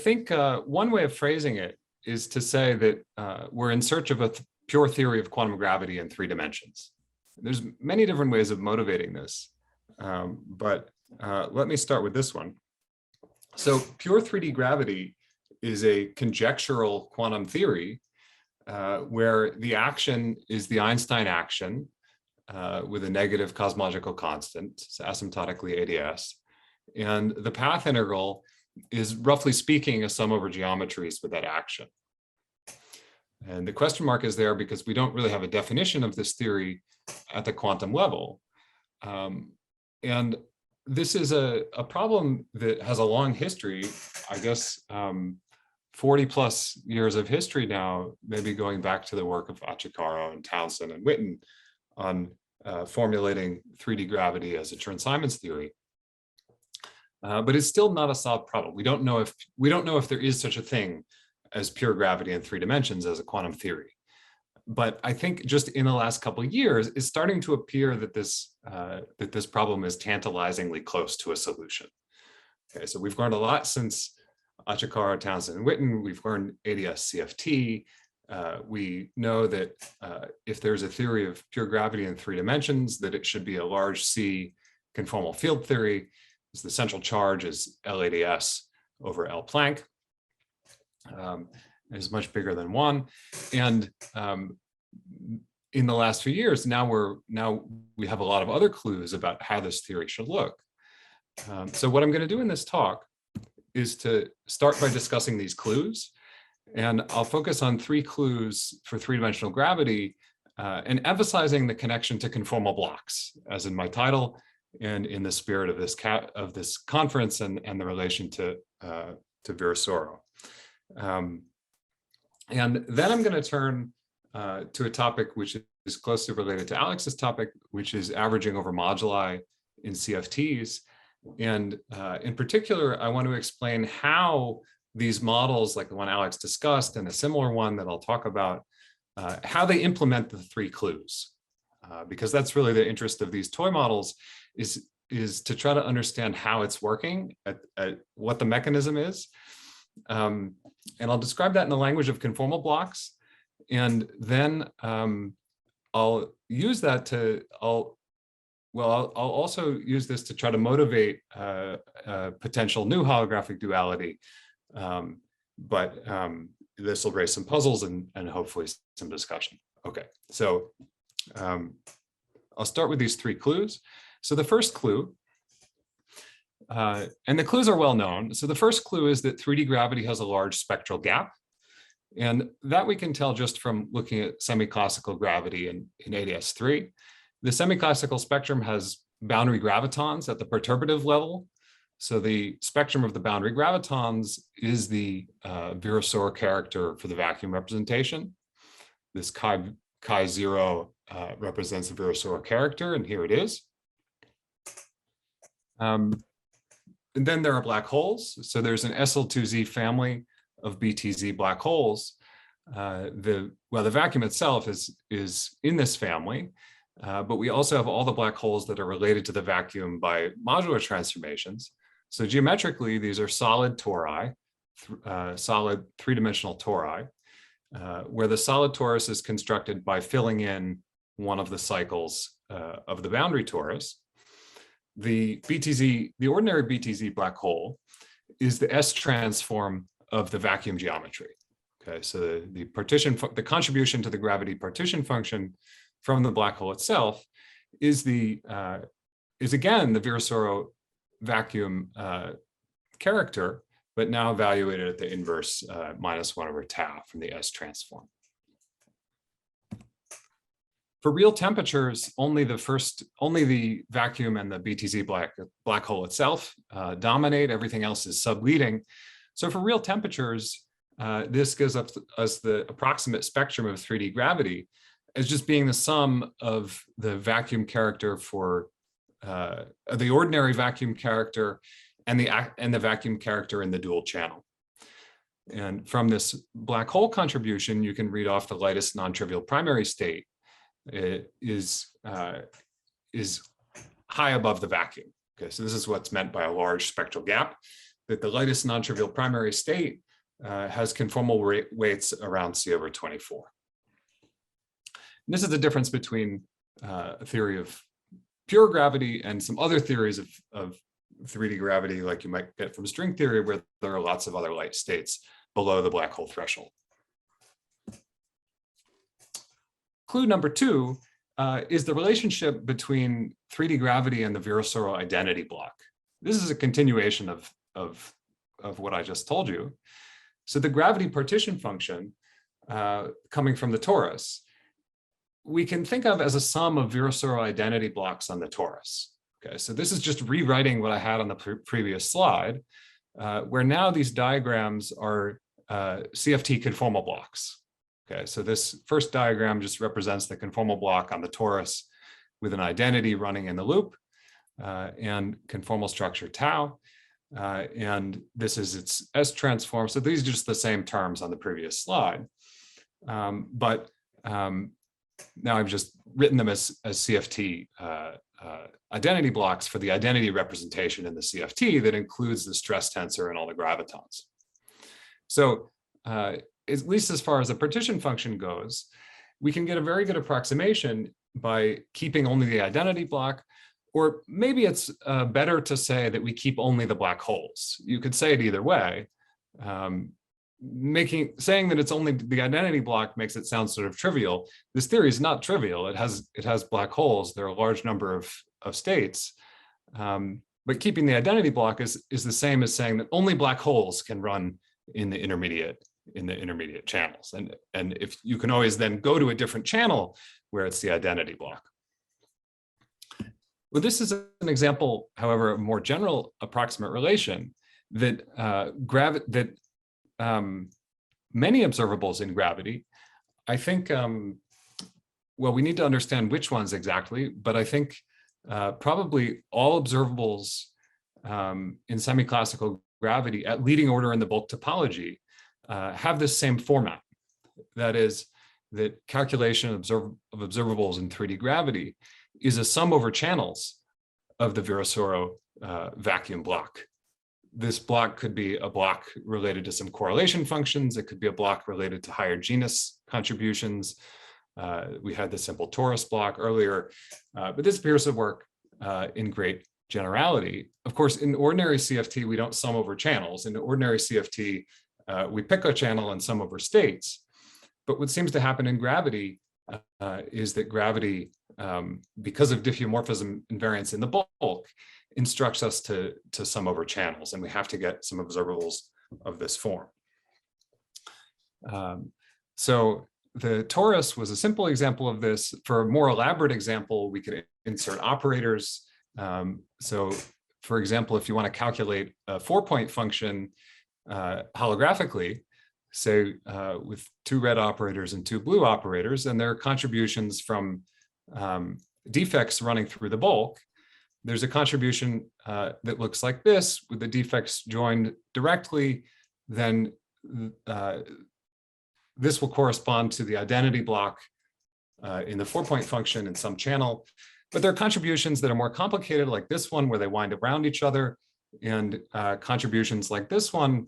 think one way of phrasing it is to say that we're in search of a pure theory of quantum gravity in 3 dimensions. There's many different ways of motivating this, but let me start with this one. So pure 3D gravity is a conjectural quantum theory where the action is the Einstein action with a negative cosmological constant, so asymptotically ADS, and the path integral is, roughly speaking, a sum over geometries with that action. And the question mark is there because we don't really have a definition of this theory at the quantum level. And this is a problem that has a long history, I guess 40 plus years of history now, maybe going back to the work of Achikaro and Townsend and Witten on formulating 3D gravity as a Chern-Simons theory. But it's still not a solved problem. We don't know if there is such a thing as pure gravity in 3 dimensions as a quantum theory. But I think just in the last couple of years, it's starting to appear that this problem is tantalizingly close to a solution. Okay, so we've learned a lot since Achikaro, Townsend, and Witten. We've learned ADS CFT. We know that if there's a theory of pure gravity in 3 dimensions, that it should be a large C conformal field theory. The central charge is LADS over L Planck. Is much bigger than 1. And in the last few years, now we have a lot of other clues about how this theory should look. So what I'm going to do in this talk is to start by discussing these clues. And I'll focus on 3 clues for 3-dimensional gravity and emphasizing the connection to conformal blocks, as in my title, and in the spirit of this conference and the relation to Virasoro. And then I'm going to turn to a topic which is closely related to Alex's topic, which is averaging over moduli in CFTs. And in particular, I want to explain how these models, like the one Alex discussed and a similar one that I'll talk about, how they implement the 3 clues. Because that's really the interest of these toy models, is to try to understand how it's working, at what the mechanism is. And I'll describe that in the language of conformal blocks. And then I'll use that to, I'll also use this to try to motivate a potential new holographic duality. But this will raise some puzzles and hopefully some discussion. Okay, so I'll start with these 3 clues. So the first clue, and the clues are well known. So the first clue is that 3D gravity has a large spectral gap. And that we can tell just from looking at semi-classical gravity in ADS3. The semi-classical spectrum has boundary gravitons at the perturbative level. So the spectrum of the boundary gravitons is the Virasoro character for the vacuum representation. This chi0 represents the Virasoro character, and here it is. And then there are black holes. So there's an SL2Z family of BTZ black holes. The vacuum itself is in this family, but we also have all the black holes that are related to the vacuum by modular transformations. So geometrically, these are solid tori, solid 3-dimensional tori, where the solid torus is constructed by filling in one of the cycles of the boundary torus. The ordinary BTZ black hole is the S transform of the vacuum geometry. Okay, so the contribution to the gravity partition function from the black hole itself is again the Virasoro vacuum character, but now evaluated at the inverse -1 over tau from the S transform. For real temperatures, only the vacuum and the BTZ black hole itself dominate. Everything else is subleading. So for real temperatures, this gives us the approximate spectrum of 3D gravity as just being the sum of the vacuum character for the ordinary vacuum character and the vacuum character in the dual channel. And from this black hole contribution, you can read off the lightest non-trivial primary state. It is high above the vacuum. Okay, so this is what's meant by a large spectral gap. that the lightest non-trivial primary state has conformal weights around C over 24. And this is the difference between a theory of pure gravity and some other theories of 3D gravity, like you might get from string theory, where there are lots of other light states below the black hole threshold. Clue number 2 is the relationship between 3D gravity and the Virasoro identity block. This is a continuation of what I just told you. So the gravity partition function coming from the torus, we can think of as a sum of Virasoro identity blocks on the torus. Okay, so this is just rewriting what I had on the previous slide, where now these diagrams are CFT conformal blocks. Okay, so this first diagram just represents the conformal block on the torus with an identity running in the loop and conformal structure tau. And this is its S transform. So these are just the same terms on the previous slide. Now I've just written them as CFT identity blocks for the identity representation in the CFT that includes the stress tensor and all the gravitons. So at least as far as the partition function goes, we can get a very good approximation by keeping only the identity block, or maybe it's better to say that we keep only the black holes. You could say it either way. Saying that it's only the identity block makes it sound sort of trivial. This theory is not trivial. It has black holes. There are a large number of states. But keeping the identity block is the same as saying that only black holes can run in the intermediate channels. And if you can always then go to a different channel where it's the identity block. Well, this is an example, however, of a more general approximate relation that many observables in gravity, I think, well, we need to understand which ones exactly, but I think probably all observables in semi-classical gravity at leading order in the bulk topology have this same format. That is, that calculation of observables in 3D gravity is a sum over channels of the Virasoro vacuum block. This block could be a block related to some correlation functions. It could be a block related to higher genus contributions. We had the simple torus block earlier, but this appears to work in great generality. Of course, in ordinary CFT, we don't sum over channels. In ordinary CFT, we pick a channel and sum over states. But what seems to happen in gravity is that gravity, because of diffeomorphism invariance in the bulk, instructs us to sum over channels, and we have to get some observables of this form. So the torus was a simple example of this. For a more elaborate example, we could insert operators. So for example, if you want to calculate a 4-point function holographically, say with 2 red operators and 2 blue operators, and there are contributions from defects running through the bulk, there's a contribution that looks like this with the defects joined directly, then this will correspond to the identity block in the 4-point function in some channel. But there are contributions that are more complicated, like this one, where they wind around each other, and contributions like this one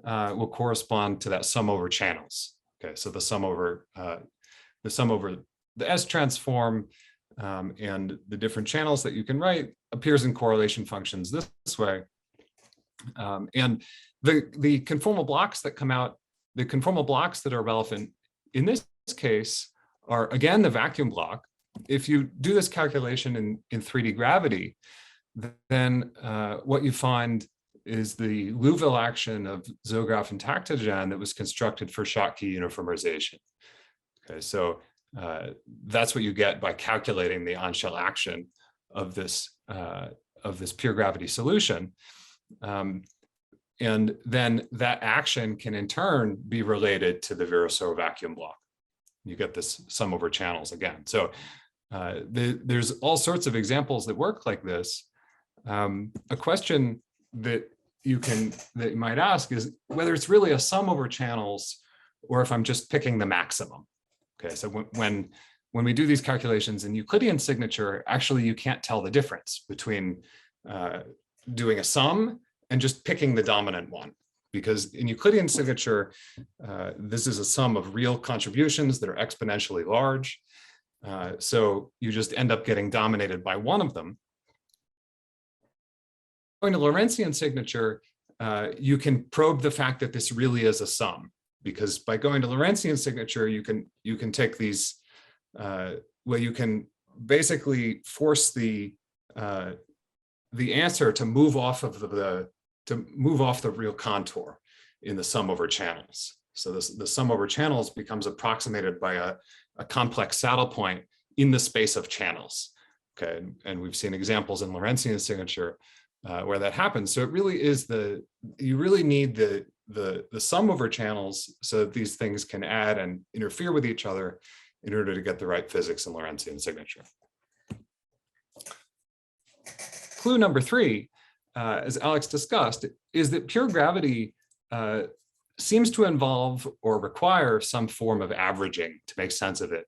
will correspond to that sum over channels. Okay, so the sum over the S transform and the different channels that you can write appears in correlation functions this way. And the conformal blocks that come out, the conformal blocks that are relevant in this case are, again, the vacuum block. If you do this calculation in 3D gravity, then what you find is the Liouville action of Zograff and Takhtajan that was constructed for Schottky uniformization. Okay, so that's what you get by calculating the on-shell action of this pure gravity solution. And then that action can in turn be related to the Virasoro vacuum block. You get this sum over channels again. So there's all sorts of examples that work like this. A question that you might ask is whether it's really a sum over channels or if I'm just picking the maximum. Okay, so when we do these calculations in Euclidean signature, actually you can't tell the difference between doing a sum and just picking the dominant one. Because in Euclidean signature, this is a sum of real contributions that are exponentially large. So you just end up getting dominated by one of them. Going to Lorentzian signature, you can probe the fact that this really is a sum, because by going to Lorentzian signature, you can take these, well, you can basically force the answer to move off of the real contour in the sum over channels. So the sum over channels becomes approximated by a complex saddle point in the space of channels. Okay, and we've seen examples in Lorentzian signature where that happens. So it really is you really need the sum over channels so that these things can add and interfere with each other in order to get the right physics in Lorentzian signature. Clue number 3, as Alex discussed, is that pure gravity seems to involve or require some form of averaging to make sense of it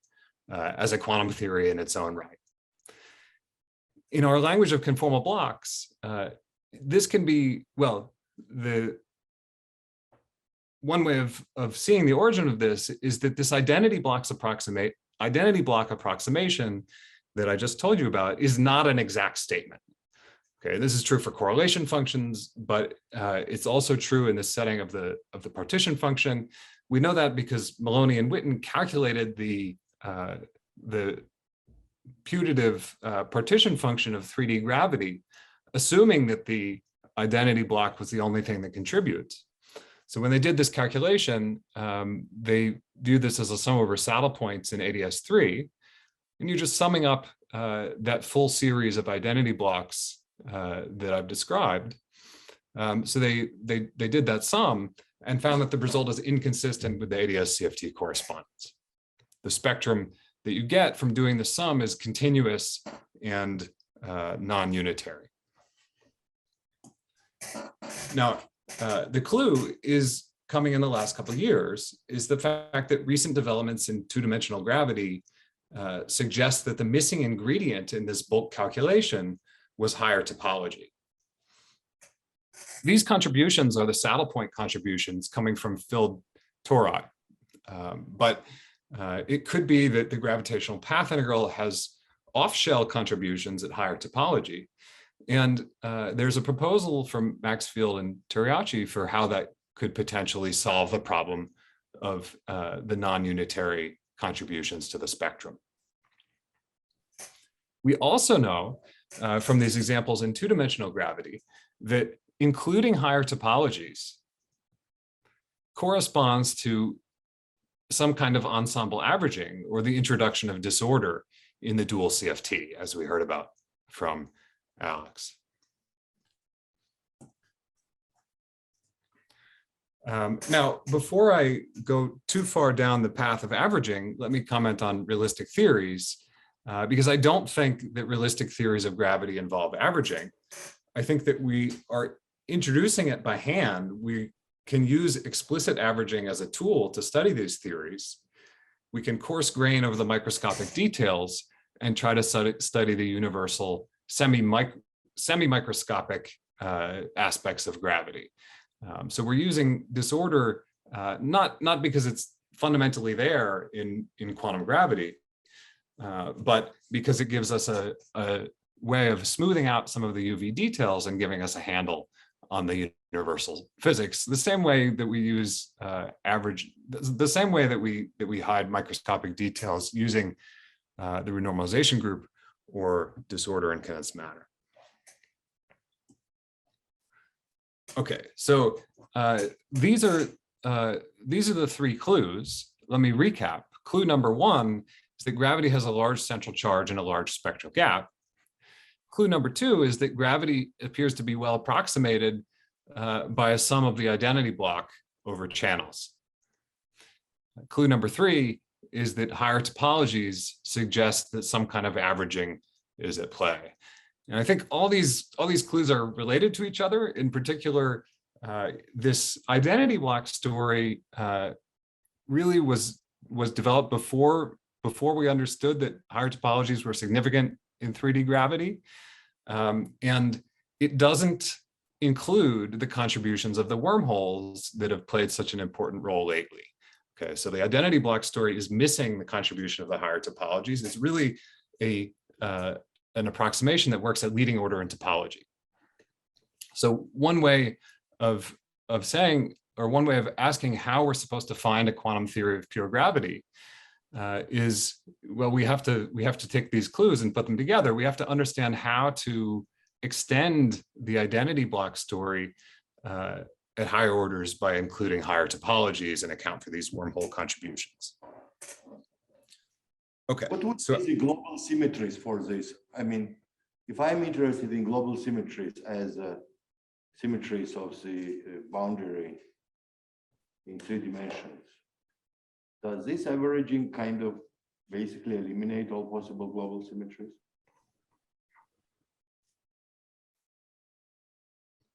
as a quantum theory in its own right. In our language of conformal blocks, this can be, well, one way of seeing the origin of this is that this identity block approximation that I just told you about is not an exact statement. Okay, this is true for correlation functions, but it's also true in the setting of the partition function. We know that because Maloney and Witten calculated the putative partition function of 3D gravity, assuming that the identity block was the only thing that contributes. So when they did this calculation, they viewed this as a sum over saddle points in ADS3, and you're just summing up that full series of identity blocks that I've described. So they did that sum and found that the result is inconsistent with the ADS CFT correspondence. The spectrum that you get from doing the sum is continuous and non-unitary. Now, the clue is coming in the last couple of years is the fact that recent developments in two-dimensional gravity suggest that the missing ingredient in this bulk calculation was higher topology. These contributions are the saddle point contributions coming from filled tori, but it could be that the gravitational path integral has off-shell contributions at higher topology. And there's a proposal from Maxfield and Terriaci for how that could potentially solve the problem of the non-unitary contributions to the spectrum. We also know from these examples in two-dimensional gravity that including higher topologies corresponds to some kind of ensemble averaging or the introduction of disorder in the dual CFT, as we heard about from Alex. Now, before I go too far down the path of averaging, let me comment on realistic theories, because I don't think that realistic theories of gravity involve averaging. I think that we are introducing it by hand. We can use explicit averaging as a tool to study these theories. We can coarse grain over the microscopic details and try to study the universal semi-microscopic aspects of gravity. So we're using disorder not because it's fundamentally there in quantum gravity, but because it gives us a way of smoothing out some of the UV details and giving us a handle on the universal physics, the same way that we use the same way that we hide microscopic details using the renormalization group or disorder in condensed matter. Okay, so these are the three clues. Let me recap. Clue number 1 is that gravity has a large central charge and a large spectral gap. Clue number 2 is that gravity appears to be well approximated by a sum of the identity block over channels. Clue number 3 is that higher topologies suggest that some kind of averaging is at play. And I think all these clues are related to each other. In particular, this identity block story really was developed before we understood that higher topologies were significant in 3D gravity. And it doesn't include the contributions of the wormholes that have played such an important role lately. Okay, so the identity block story is missing the contribution of the higher topologies. It's really an approximation that works at leading order in topology. So one way of saying, or one way of asking how we're supposed to find a quantum theory of pure gravity is, well, we have to take these clues and put them together. We have to understand how to extend the identity block story at higher orders by including higher topologies and account for these wormhole contributions. Okay. What would be the global symmetries for this? I mean, if I'm interested in global symmetries as symmetries of the boundary in 3 dimensions, does this averaging kind of basically eliminate all possible global symmetries?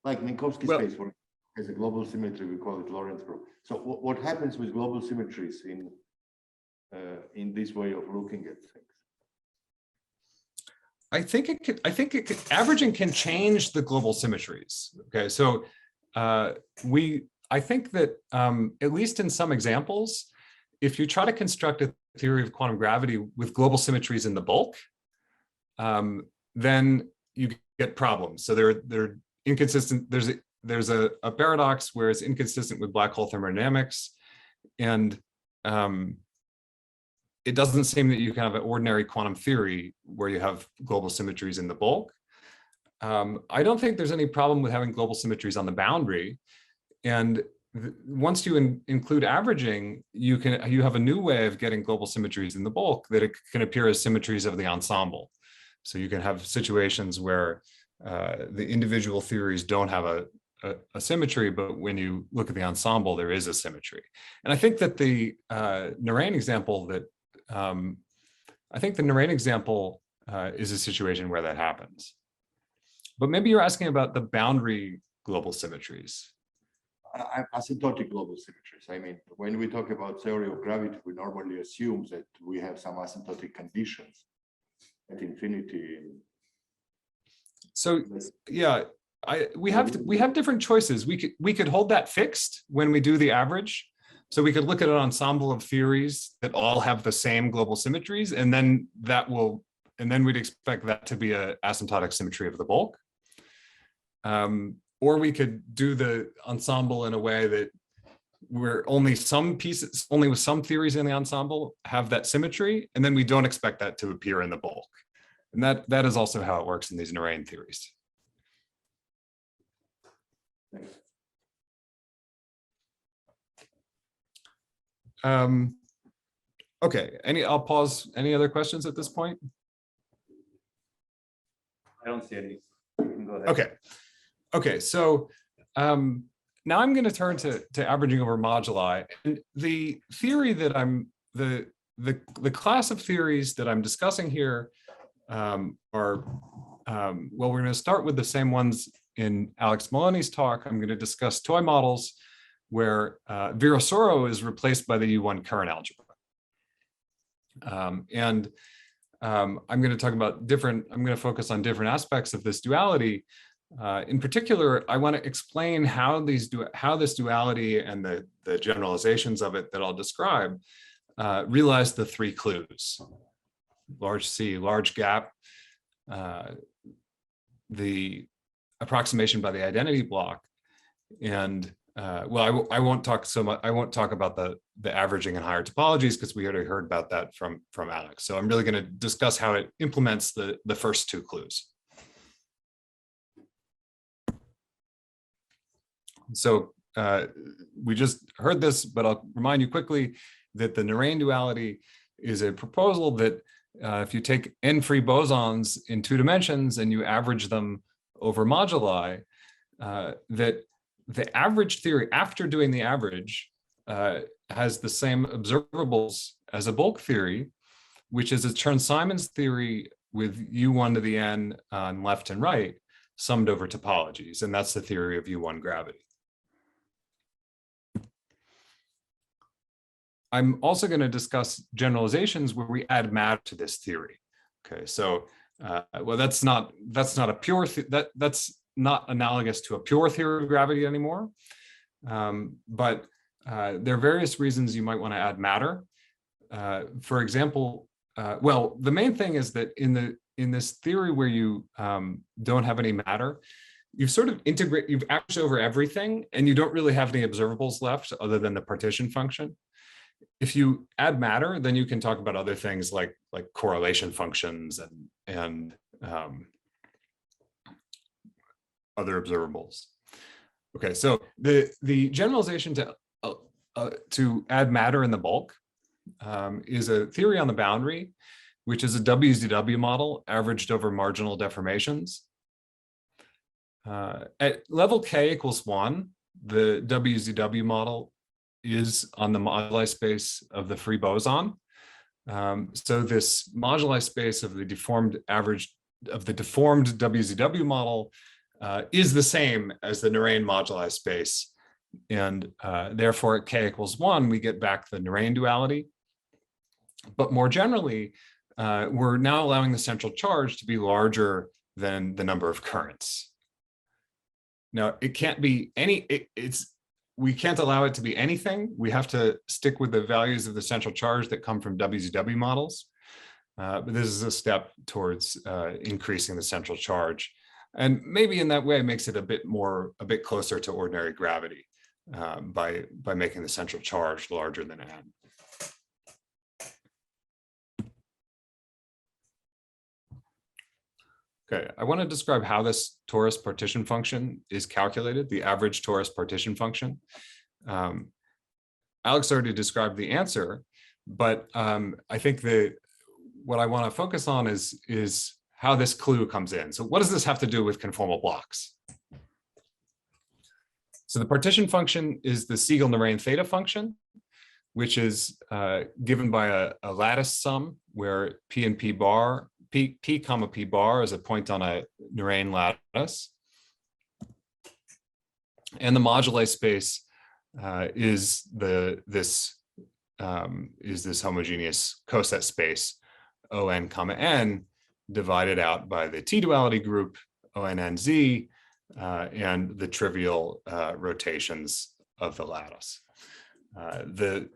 Like Minkowski space, for as a global symmetry, we call it Lorentz group. So what happens with global symmetries in this way of looking at things? I think averaging can change the global symmetries. Okay, so I think that at least in some examples, if you try to construct a theory of quantum gravity with global symmetries in the bulk, then you get problems. So they're inconsistent. There's a paradox where it's inconsistent with black hole thermodynamics, and it doesn't seem that you can have an ordinary quantum theory where you have global symmetries in the bulk. I don't think there's any problem with having global symmetries on the boundary, and once you include averaging, you have a new way of getting global symmetries in the bulk that it can appear as symmetries of the ensemble. So you can have situations where the individual theories don't have a symmetry, but when you look at the ensemble, there is a symmetry. And I think that the Narain example is a situation where that happens. But maybe you're asking about the boundary global symmetries. Asymptotic global symmetries. I mean, when we talk about theory of gravity, we normally assume that we have some asymptotic conditions at infinity. So yeah, we have different choices. We could hold that fixed when we do the average. So we could look at an ensemble of theories that all have the same global symmetries, and then we'd expect that to be an asymptotic symmetry of the bulk. Or we could do the ensemble in a way that where only with some theories in the ensemble have that symmetry, and then we don't expect that to appear in the bulk. And that is also how it works in these Narain theories. Thanks. Okay, I'll pause. Any other questions at this point? I don't see any. You can go ahead. Okay, so now I'm going to turn to averaging over moduli. And the theory that the class of theories that I'm discussing here are, well, we're going to start with the same ones in Alex Maloney's talk. I'm going to discuss toy models where Virasoro is replaced by the U1 current algebra. I'm going to talk about I'm going to focus on different aspects of this duality. In particular, I want to explain how this duality and the generalizations of it that I'll describe realize the 3 clues: large C, large gap, the approximation by the identity block, and well, I won't talk so much. I won't talk about the averaging and higher topologies because we already heard about that from Alex. So I'm really going to discuss how it implements the first 2 clues. So we just heard this, but I'll remind you quickly that the Narain duality is a proposal that if you take n-free bosons in 2 dimensions and you average them over moduli, that the average theory, after doing the average, has the same observables as a bulk theory, which is a Chern-Simons theory with U1 to the n on left and right, summed over topologies. And that's the theory of U1 gravity. I'm also going to discuss generalizations where we add matter to this theory. Okay, so well, that's not a pure that's not analogous to a pure theory of gravity anymore. But there are various reasons you might want to add matter. For example, well, the main thing is that in this theory where you don't have any matter, you've sort of you've averaged over everything, and you don't really have any observables left other than the partition function. If you add matter, then you can talk about other things like correlation functions and other observables. Okay, so the generalization to add matter in the bulk is a theory on the boundary, which is a WZW model averaged over marginal deformations. At level k equals 1, the WZW model is on the moduli space of the free boson. So this moduli space of the deformed WZW model is the same as the Narain moduli space. And therefore at k equals 1, we get back the Narain duality. But more generally, we're now allowing the central charge to be larger than the number of currents. Now, it can't be we can't allow it to be anything. We have to stick with the values of the central charge that come from WZW models. But this is a step towards increasing the central charge. And maybe in that way makes it a bit closer to ordinary gravity by making the central charge larger than n. Okay, I want to describe how this Taurus partition function is calculated, the average Taurus partition function. Alex already described the answer, but I think what I want to focus on is how this clue comes in. So what does this have to do with conformal blocks? So the partition function is the Siegel-Narain theta function, which is given by a lattice sum where P and P bar, P comma P bar is a point on a Narain lattice. And the moduli space is this homogeneous coset space On comma n divided out by the T duality group ONNZ and the trivial rotations of the lattice. The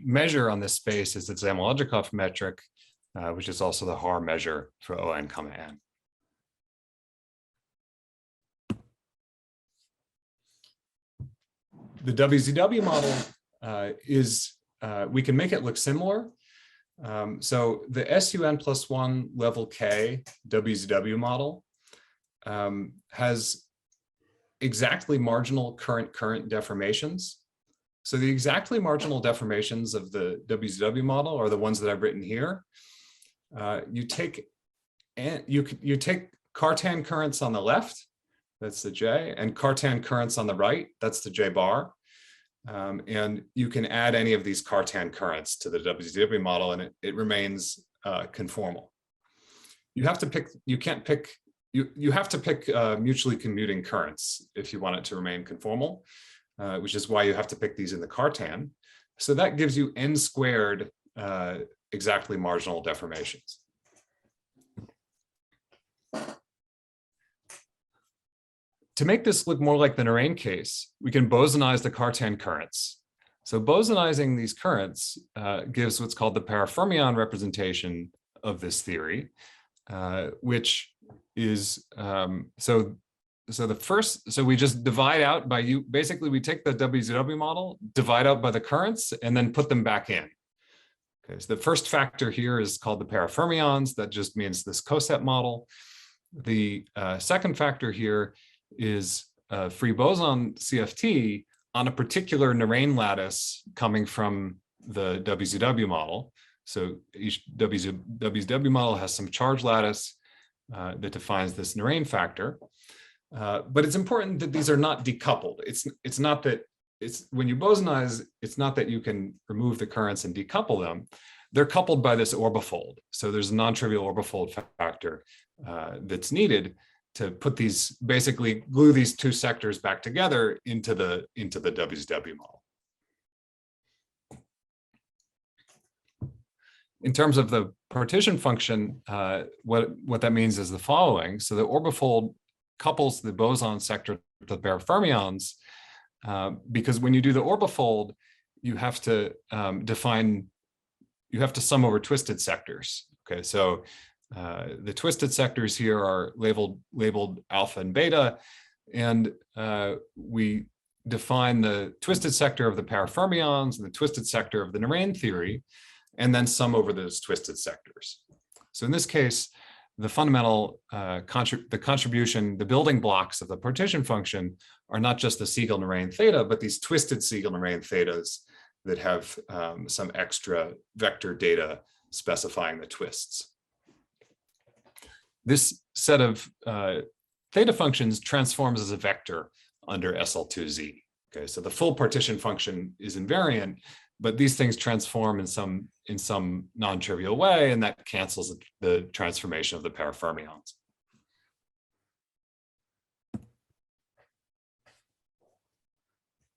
measure on this space is the Zamolodchikov metric, which is also the Haar measure for On comma n. The WZW model we can make it look similar. So the SUN+1 level K WZW model has exactly marginal current deformations. So the exactly marginal deformations of the WZW model are the ones that I've written here. You take Cartan currents on the left, that's the J, and Cartan currents on the right, that's the J bar. And you can add any of these Cartan currents to the WZW model, and it remains conformal. You have to pick mutually commuting currents if you want it to remain conformal, which is why you have to pick these in the Cartan. So that gives you n squared exactly marginal deformations. To make this look more like the Narain case, we can bosonize the Cartan currents. So bosonizing these currents gives what's called the parafermion representation of this theory, which is so we just divide out by basically we take the WZW model, divide out by the currents, and then put them back in. Okay, so the first factor here is called the parafermions. That just means this coset model. The second factor here is free boson CFT on a particular Narain lattice coming from the WZW model. So each WZW model has some charge lattice that defines this Narain factor. But it's important that these are not decoupled. It's not that when you bosonize, it's not that you can remove the currents and decouple them. They're coupled by this orbifold. So there's a non-trivial orbifold factor that's needed to put these, basically glue these two sectors back together into the WZW model. In terms of the partition function, what that means is the following. So the orbifold couples the boson sector to the pair of fermions, because when you do the orbifold, you have to sum over twisted sectors. Okay, so the twisted sectors here are labeled alpha and beta, and we define the twisted sector of the pair of fermions and the twisted sector of the Narain theory, and then sum over those twisted sectors. So in this case, the fundamental contribution, the building blocks of the partition function are not just the Siegel-Narain theta, but these twisted Siegel-Narain thetas that have some extra vector data specifying the twists. This set of theta functions transforms as a vector under SL2Z. Okay, so the full partition function is invariant, but these things transform in some non-trivial way, and that cancels the transformation of the pair of fermions.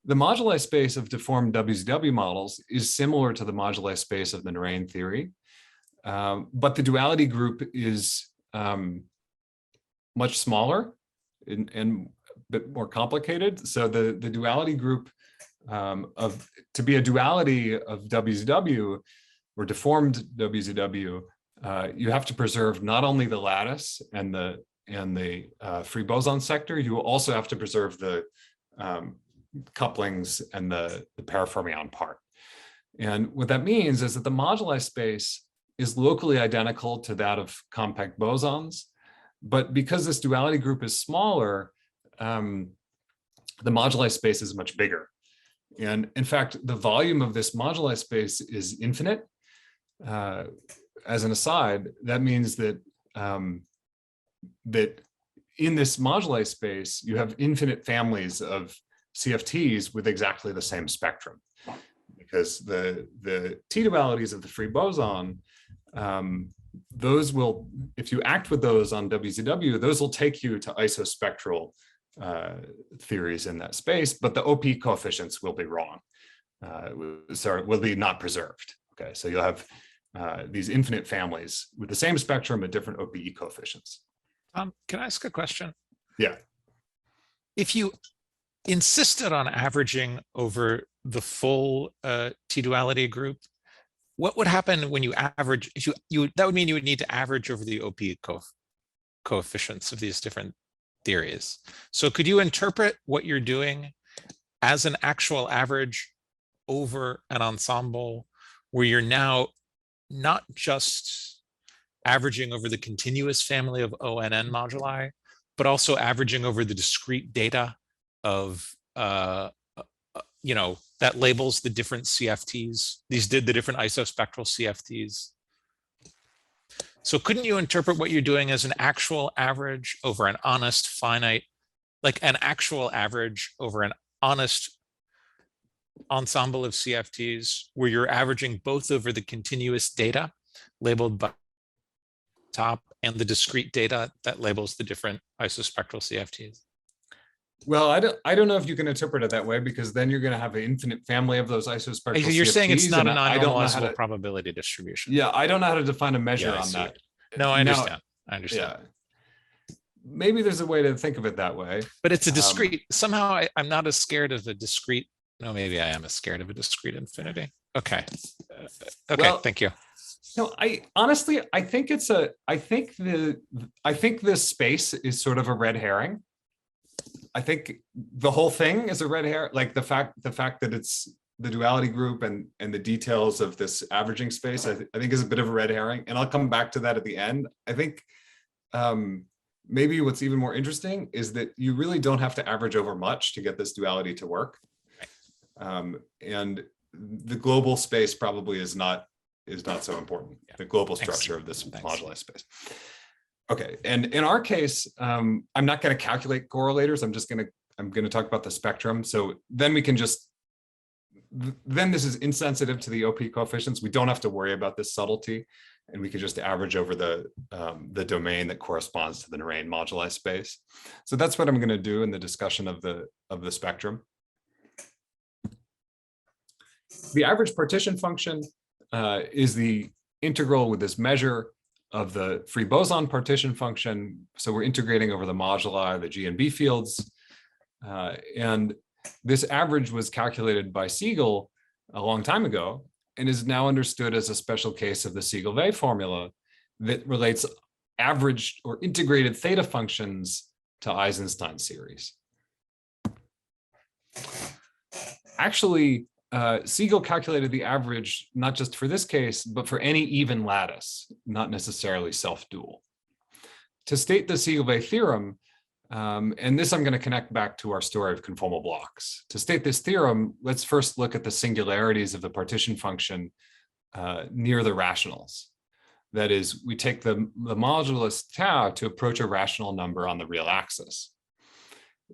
The moduli space of deformed WZW models is similar to the moduli space of the Narain theory, but the duality group is much smaller and a bit more complicated. So the duality group to be a duality of WZW or deformed WZW, you have to preserve not only the lattice and the free boson sector, you also have to preserve the couplings and the parafermion part. And what that means is that the moduli space is locally identical to that of compact bosons, but because this duality group is smaller, the moduli space is much bigger. And in fact, the volume of this moduli space is infinite. As an aside, that means that that in this moduli space, you have infinite families of CFTs with exactly the same spectrum, because the T dualities of the free boson, those will, if you act with those on WZW, those will take you to isospectral theories in that space, but the OP coefficients will be wrong. Sorry, will be not preserved. Okay, so you'll have these infinite families with the same spectrum but different OPE coefficients. Can I ask a question? Yeah. If you insisted on averaging over the full T-duality group, what would happen when you average? If you that would mean you would need to average over the OP coefficients of these different theories. So could you interpret what you're doing as an actual average over an ensemble where you're now not just averaging over the continuous family of O and N moduli, but also averaging over the discrete data of, that labels the different CFTs. These did the different isospectral CFTs. So couldn't you interpret what you're doing as an actual average over an honest finite, like an actual average over an honest ensemble of CFTs where you're averaging both over the continuous data labeled by top and the discrete data that labels the different isospectral CFTs? Well, I don't know if you can interpret it that way, because then you're going to have an infinite family of those isospectral You're CFTs, saying it's not a non-normalizable to, probability distribution. Yeah, I don't know how to define a measure Yeah, on that. No, I understand. I understand. Yeah. Maybe there's a way to think of it that way. But it's a discrete. Somehow I'm not as scared of a discrete. No, maybe I am as scared of a discrete infinity. Okay. Okay, well, thank you. No, I honestly, I think this space is sort of a red herring. I think the whole thing is a red herring, like the fact that it's the duality group and the details of this averaging space, I think is a bit of a red herring. And I'll come back to that at the end. I think maybe what's even more interesting is that you really don't have to average over much to get this duality to work. And the global space probably is not so important. Yeah. The global structure of this moduli space. Okay, and in our case, I'm not going to calculate correlators. I'm going to talk about the spectrum. So then we can then this is insensitive to the OP coefficients. We don't have to worry about this subtlety, and we can just average over the domain that corresponds to the Narain moduli space. So that's what I'm going to do in the discussion of the spectrum. The average partition function is the integral with this measure of the free boson partition function. So we're integrating over the moduli, the G and B fields. And this average was calculated by Siegel a long time ago and is now understood as a special case of the Siegel-Weyl formula that relates averaged or integrated theta functions to Eisenstein series. Actually, Siegel calculated the average not just for this case, but for any even lattice, not necessarily self-dual. To state the Siegel-Weyl theorem, and this I'm going to connect back to our story of conformal blocks. To state this theorem, let's first look at the singularities of the partition function near the rationals. That is, we take the modulus tau to approach a rational number on the real axis.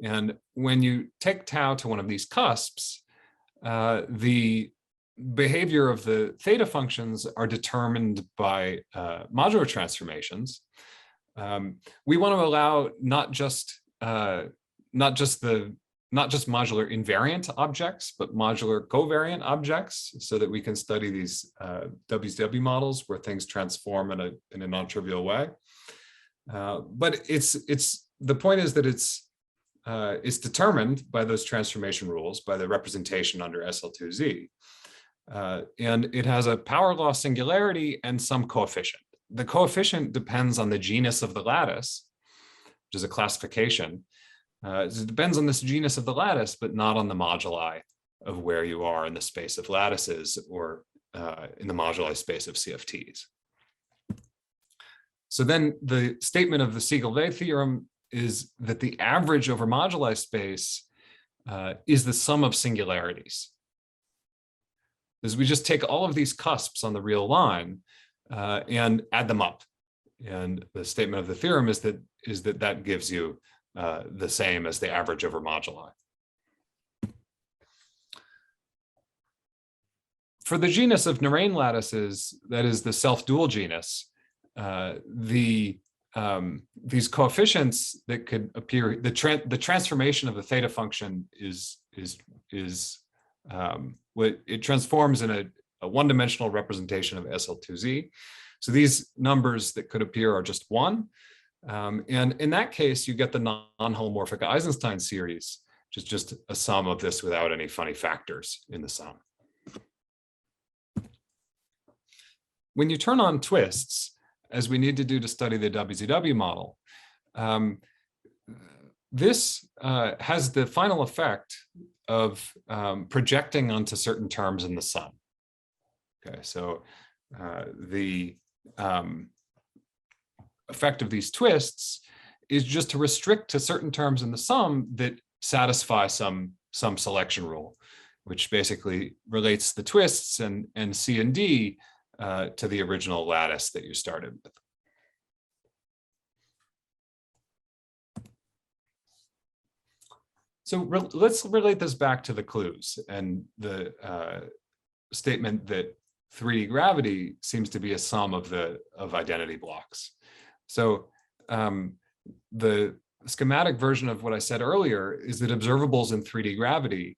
And when you take tau to one of these cusps, the behavior of the theta functions are determined by modular transformations. We want to allow not just modular invariant objects, but modular covariant objects, so that we can study these WCW models where things transform in a non-trivial way. But the point is that it's determined by those transformation rules, by the representation under SL2Z. And it has a power law singularity and some coefficient. The coefficient depends on the genus of the lattice, which is a classification. It depends on this genus of the lattice, but not on the moduli of where you are in the space of lattices or in the moduli space of CFTs. So then the statement of the Siegel-Weyl theorem is that the average over moduli space is the sum of singularities. As we just take all of these cusps on the real line and add them up. And the statement of the theorem is that gives you the same as the average over moduli. For the genus of Narain lattices, that is the self-dual genus, these coefficients that could appear, the transformation of the theta function it transforms in a one-dimensional representation of SL2Z. So these numbers that could appear are just one. And in that case, you get the non-holomorphic Eisenstein series, which is just a sum of this without any funny factors in the sum. When you turn on twists, as we need to do to study the WZW model, this has the final effect of projecting onto certain terms in the sum. Okay, so the effect of these twists is just to restrict to certain terms in the sum that satisfy some selection rule, which basically relates the twists and C and D to the original lattice that you started with. So let's relate this back to the clues and the statement that 3D gravity seems to be a sum of identity blocks. So the schematic version of what I said earlier is that observables in 3D gravity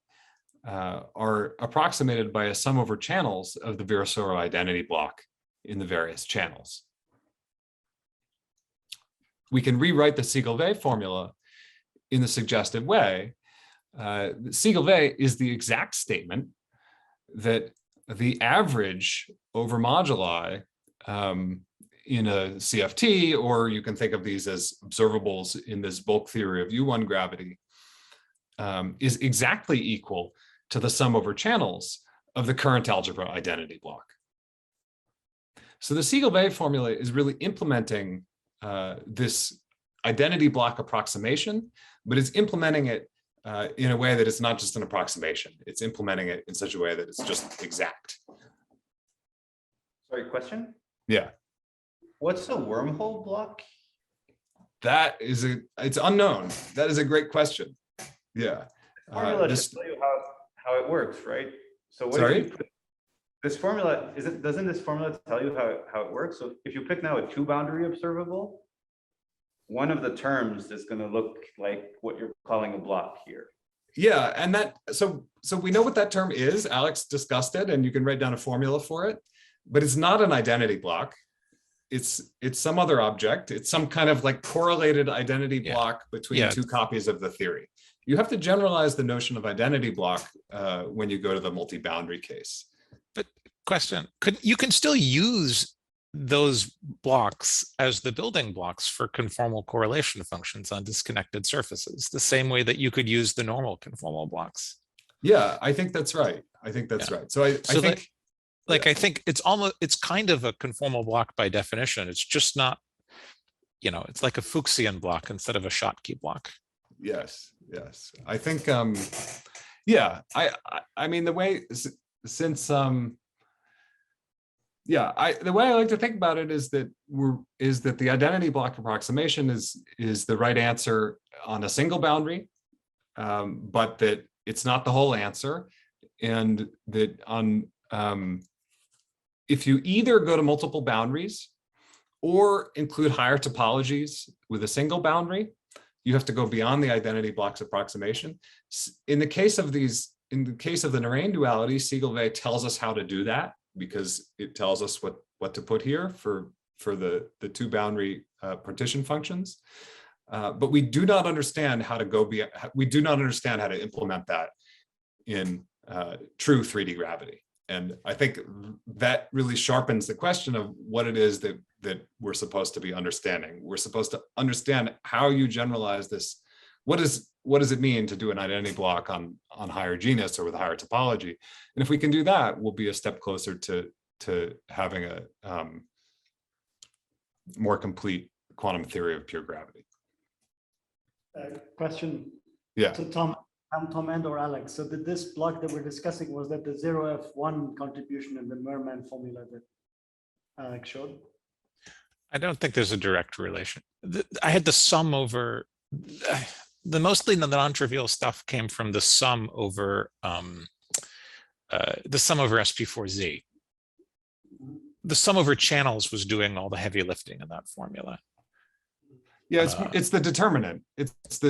are approximated by a sum over channels of the Virasoro identity block in the various channels. We can rewrite the Siegel-Weyl formula in the suggested way. Siegel-Weyl is the exact statement that the average over moduli in a CFT, or you can think of these as observables in this bulk theory of U1 gravity, is exactly equal to the sum over channels of the current algebra identity block. So the Siegel-Weyl formula is really implementing this identity block approximation, but it's implementing it in a way that it's not just an approximation. It's implementing it in such a way that it's just exact. Sorry, question? Yeah. What's a wormhole block? That is it's unknown. That is a great question. Yeah. Formula just tell you how it works, right? So what sorry? If you put this formula, doesn't this formula tell you how it works? So if you pick now a two-boundary observable, one of the terms is going to look like what you're calling a block here. Yeah, and so we know what that term is. Alex discussed it, and you can write down a formula for it, but it's not an identity block. it's some other object. It's some kind of like correlated identity block between two copies of the theory. You have to generalize the notion of identity block when you go to the multi-boundary case. But question, you can still use those blocks as the building blocks for conformal correlation functions on disconnected surfaces, the same way that you could use the normal conformal blocks. Yeah, I think that's right. I think that's right. So I think I think it's kind of a conformal block by definition. It's just not, it's like a Fuchsian block instead of a Schottky block. Yes. I think, yeah, I mean, the way, since, the way I like to think about it is that the identity block approximation is the right answer on a single boundary, but that it's not the whole answer. And that if you either go to multiple boundaries or include higher topologies with a single boundary, you have to go beyond the identity blocks approximation. In the case of the Narain duality, Siegel-Vey tells us how to do that because it tells us what to put here for the two boundary partition functions. But we do not understand how to we do not understand how to implement that in true 3D gravity. And I think that really sharpens the question of what it is that we're supposed to be understanding. We're supposed to understand how you generalize this. What does it mean to do an identity block on higher genus or with higher topology? And if we can do that, we'll be a step closer to having a more complete quantum theory of pure gravity. Question. Yeah. So Tom and or Alex. So this block that we're discussing, was that the 0F1 contribution in the Merman formula that Alex showed? I don't think there's a direct relation. I had the sum over mostly the non-trivial stuff came from the sum over SP4Z. The sum over channels was doing all the heavy lifting in that formula. Yeah, it's the determinant. It's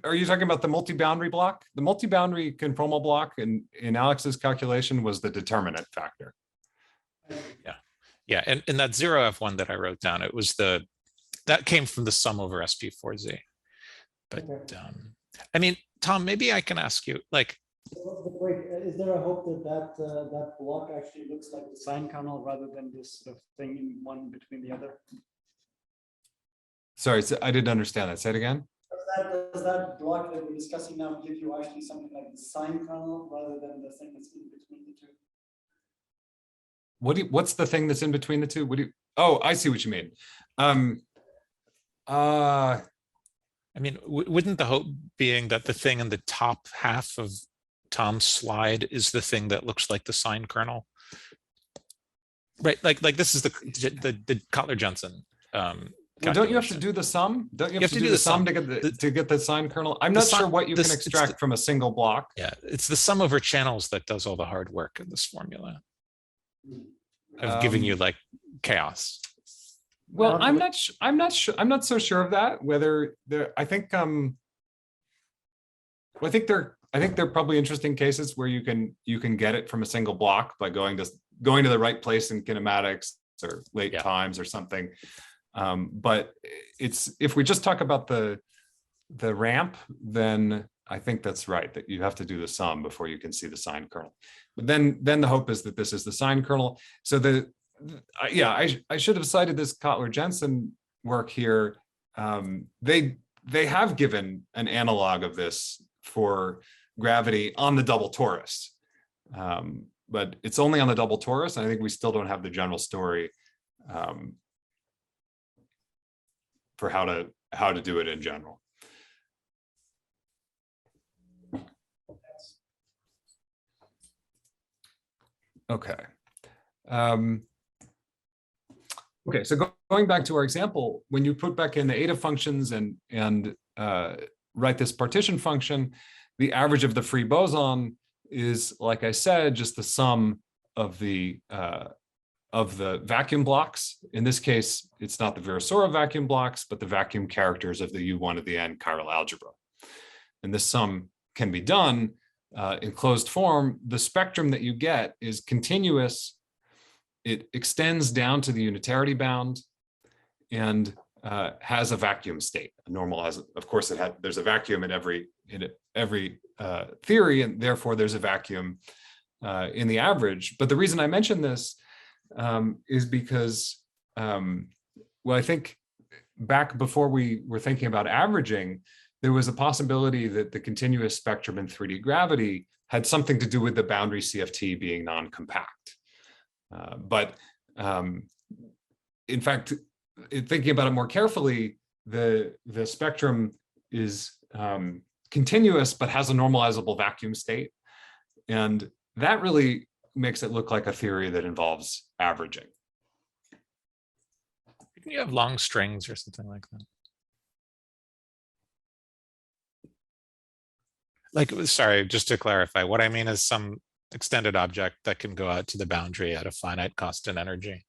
are you talking about the multi-boundary block? The multi-boundary conformal block in Alex's calculation was the determinant factor. Yeah, and that 0F1 that I wrote down, it was that came from the sum over SP4Z. But I mean, Tom, maybe I can ask you, like, is there a hope that that block actually looks like the sine kernel rather than this sort of thing in one between the other? Sorry, I didn't understand that. Say it again. Does that block that we're discussing now give you actually something like the sine kernel rather than the thing that's in between the two? What's the thing that's in between the two? Oh, I see what you mean. I mean, wouldn't the hope being that the thing in the top half of Tom's slide is the thing that looks like the sine kernel? Right, like this is the Kotler-Jensen. Well, don't you have to do the sum? Don't you have to do the sum to get the sine kernel? I'm not sure what you can extract from a single block. Yeah, it's the sum over channels that does all the hard work in this formula of giving you like chaos. Well, I'm not so sure of that. Whether I think there are probably interesting cases where you can get it from a single block by going to the right place in kinematics or late times or something. But if we just talk about the ramp, then I think that's right, that you have to do the sum before you can see the sine kernel. But then the hope is that this is the sine kernel. So I should have cited this Kotler-Jensen work here. They have given an analog of this for gravity on the double torus, but it's only on the double torus. And I think we still don't have the general story for how to do it in general. Okay. Okay, so going back to our example, when you put back in the eta functions and write this partition function, the average of the free boson is, like I said, just the sum of the vacuum blocks. In this case, it's not the Virasoro vacuum blocks, but the vacuum characters of the U1 at the end chiral algebra. And this sum can be done in closed form. The spectrum that you get is continuous it extends down to the unitarity bound and has a vacuum state. Normal has, of course, there's a vacuum in every theory, and therefore there's a vacuum in the average. But the reason I mention this is because, well, I think back before we were thinking about averaging, there was a possibility that the continuous spectrum in 3D gravity had something to do with the boundary CFT being non-compact. But in fact, thinking about it more carefully, the spectrum is continuous, but has a normalizable vacuum state. And that really makes it look like a theory that involves averaging. You have long strings or something like that. Like, sorry, just to clarify, what I mean is some extended object that can go out to the boundary at a finite cost in energy.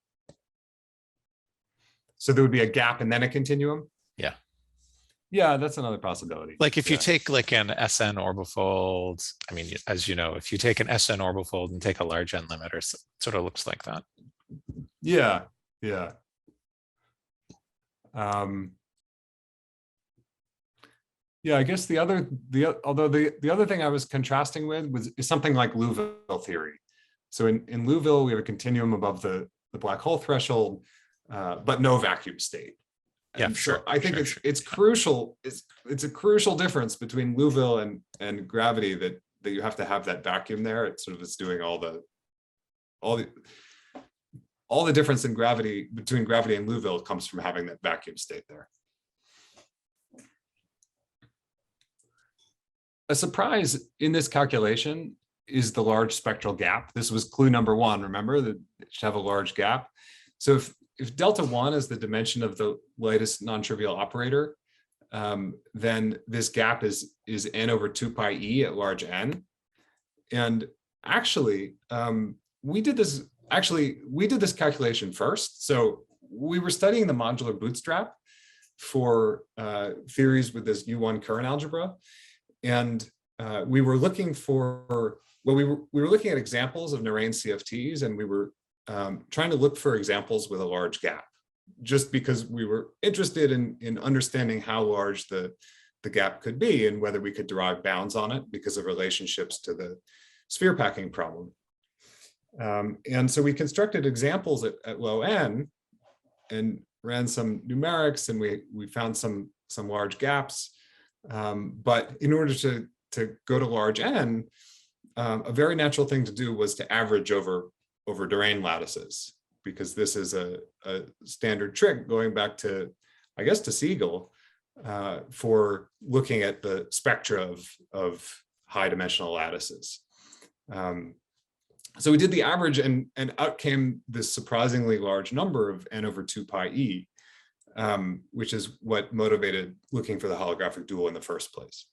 So there would be a gap and then a continuum? Yeah. Yeah, that's another possibility. Like if you Yeah. take like an SN orbifold, I mean, as you know, if you take an SN orbifold and take a large N limiter, it sort of looks like that. Yeah, yeah. Yeah, I guess the other thing I was contrasting with is something like Liouville theory. So in Liouville, we have a continuum above the black hole threshold, but no vacuum state. Yeah, And sure. So I think sure. it's crucial. It's a crucial difference between Liouville and gravity that you have to have that vacuum there. It sort of is doing all the difference in gravity between gravity and Liouville comes from having that vacuum state there. A surprise in this calculation is the large spectral gap. This was clue number one, remember, that it should have a large gap. So if delta 1 is the dimension of the lightest non-trivial operator, then this gap is n over 2 pi e at large n. And actually, we did this calculation first. So we were studying the modular bootstrap for theories with this U1 current algebra. And we were looking for, well, we were looking at examples of Narain CFTs, and we were trying to look for examples with a large gap, just because we were interested in understanding how large the gap could be and whether we could derive bounds on it because of relationships to the sphere packing problem. And so we constructed examples at low n and ran some numerics, and we found some large gaps. But in order to go to large n, a very natural thing to do was to average over Narain lattices, because this is a standard trick going back to, I guess, to Siegel for looking at the spectra of high dimensional lattices. So we did the average, and out came this surprisingly large number of n over 2 pi e, which is what motivated looking for the holographic dual in the first place.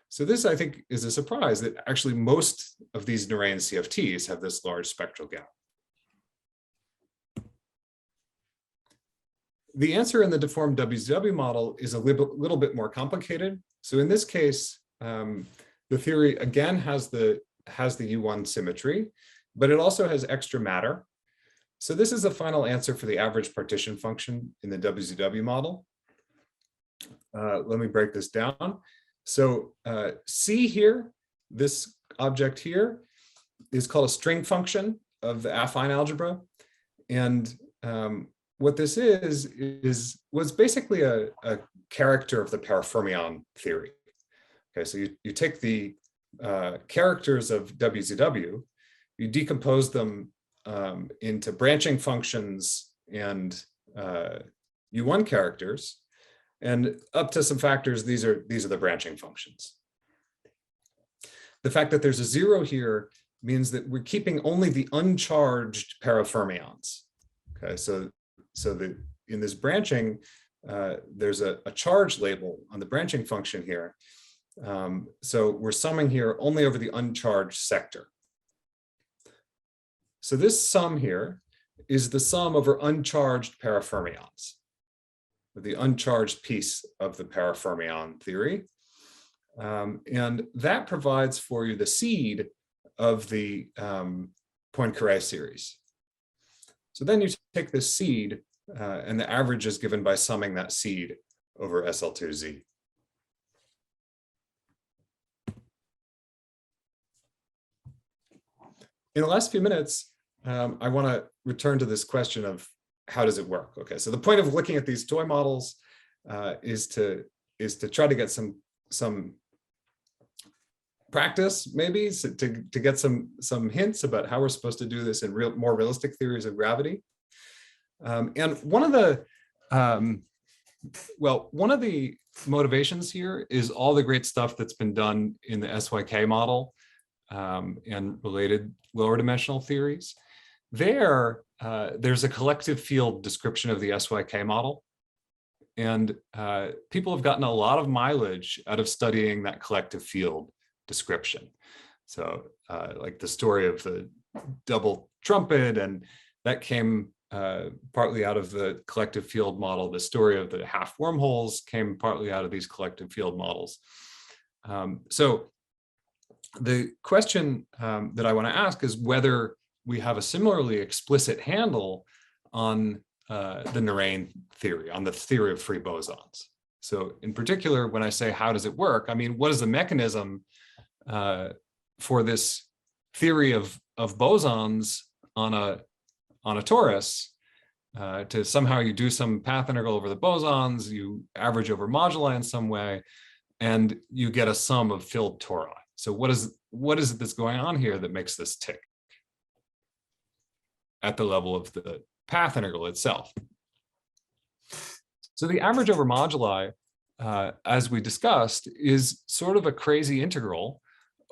So this, I think, is a surprise that actually most of these Narain CFTs have this large spectral gap. The answer in the deformed WZW model is a little bit more complicated. So in this case, the theory again has the U1 symmetry, but it also has extra matter. So this is the final answer for the average partition function in the WZW model. Let me break this down. So C here, this object here, is called a string function of the affine algebra. And what this was basically a character of the parafermion theory. Okay, so you take the characters of WZW, you decompose them into branching functions and U1 characters, and up to some factors, these are the branching functions. The fact that there's a 0 here means that we're keeping only the uncharged parafermions. Okay, so in this branching, there's a charge label on the branching function here. So we're summing here only over the uncharged sector. So this sum here is the sum over uncharged parafermions, the uncharged piece of the parafermion theory. And that provides for you the seed of the Poincaré series. So then you take this seed, and the average is given by summing that seed over SL2Z. In the last few minutes, I want to return to this question of how does it work? Okay, so the point of looking at these toy models is to try to get some practice, maybe, so to get some hints about how we're supposed to do this in more realistic theories of gravity. And one of the motivations here is all the great stuff that's been done in the SYK model and related lower dimensional theories. There's a collective field description of the SYK model. And people have gotten a lot of mileage out of studying that collective field description. So like the story of the double trumpet, and that came partly out of the collective field model. The story of the half wormholes came partly out of these collective field models. So the question that I want to ask is whether we have a similarly explicit handle on the Narain theory, on the theory of free bosons. So in particular, when I say how does it work, I mean, what is the mechanism for this theory of bosons on a torus to somehow you do some path integral over the bosons, you average over moduli in some way, and you get a sum of filled tori. So what is it that's going on here that makes this tick at the level of the path integral itself? So the average over moduli, as we discussed, is sort of a crazy integral